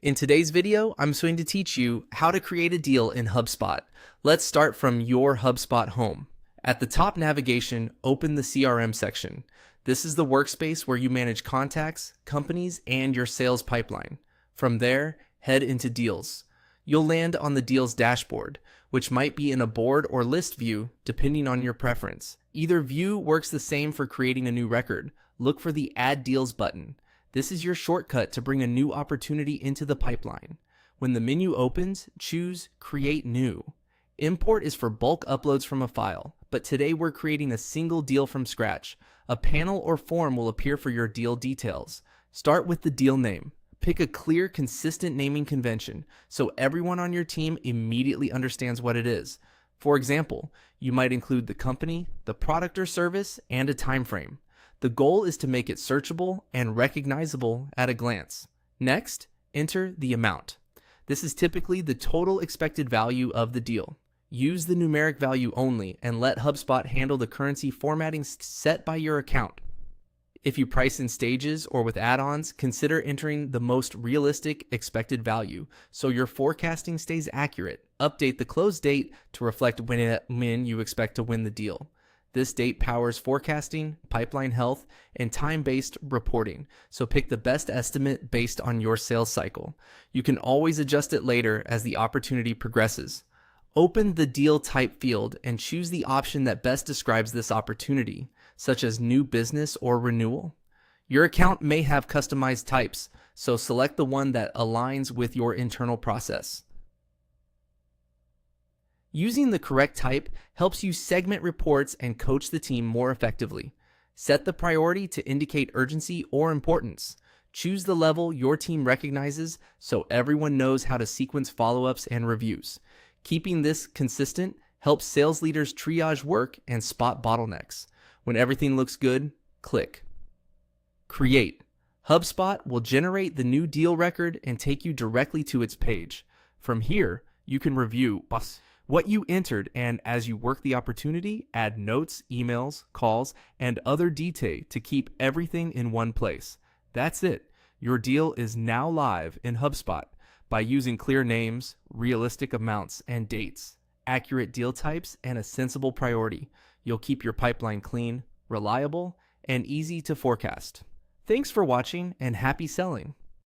In today's video, I'm going to teach you how to create a deal in HubSpot. Let's start from your HubSpot home. At the top navigation, open the CRM section. This is the workspace where you manage contacts, companies, and your sales pipeline. From there, head into Deals. You'll land on the Deals dashboard, which might be in a board or list view depending on your preference. Either view works the same for creating a new record. Look for the Add Deals button. This is your shortcut to bring a new opportunity into the pipeline. When the menu opens, choose Create New. Import is for bulk uploads from a file, but today we're creating a single deal from scratch. A panel or form will appear for your deal details. Start with the deal name. Pick a clear, consistent naming convention so everyone on your team immediately understands what it is. For example, you might include the company, the product or service, and a time frame. The goal is to make it searchable and recognizable at a glance. Next, enter the amount. This is typically the total expected value of the deal. Use the numeric value only and let HubSpot handle the currency formatting set by your account. If you price in stages or with add-ons, consider entering the most realistic expected value so your forecasting stays accurate. Update the close date to reflect when you expect to win the deal. This date powers forecasting, pipeline health, and time-based reporting, so pick the best estimate based on your sales cycle. You can always adjust it later as the opportunity progresses. Open the deal type field and choose the option that best describes this opportunity, such as new business or renewal. Your account may have customized types, so select the one that aligns with your internal process. Using the correct type helps you segment reports and coach the team more effectively. Set the priority to indicate urgency or importance. Choose the level your team recognizes so everyone knows how to sequence follow-ups and reviews. Keeping this consistent helps sales leaders triage work and spot bottlenecks. When everything looks good, click Create. HubSpot will generate the new deal record and take you directly to its page. From here, you can review what you entered, and as you work the opportunity, add notes, emails, calls, and other detail to keep everything in one place. That's it. Your deal is now live in HubSpot. By using clear names, realistic amounts and dates, accurate deal types, and a sensible priority, you'll keep your pipeline clean, reliable, and easy to forecast. Thanks for watching and happy selling.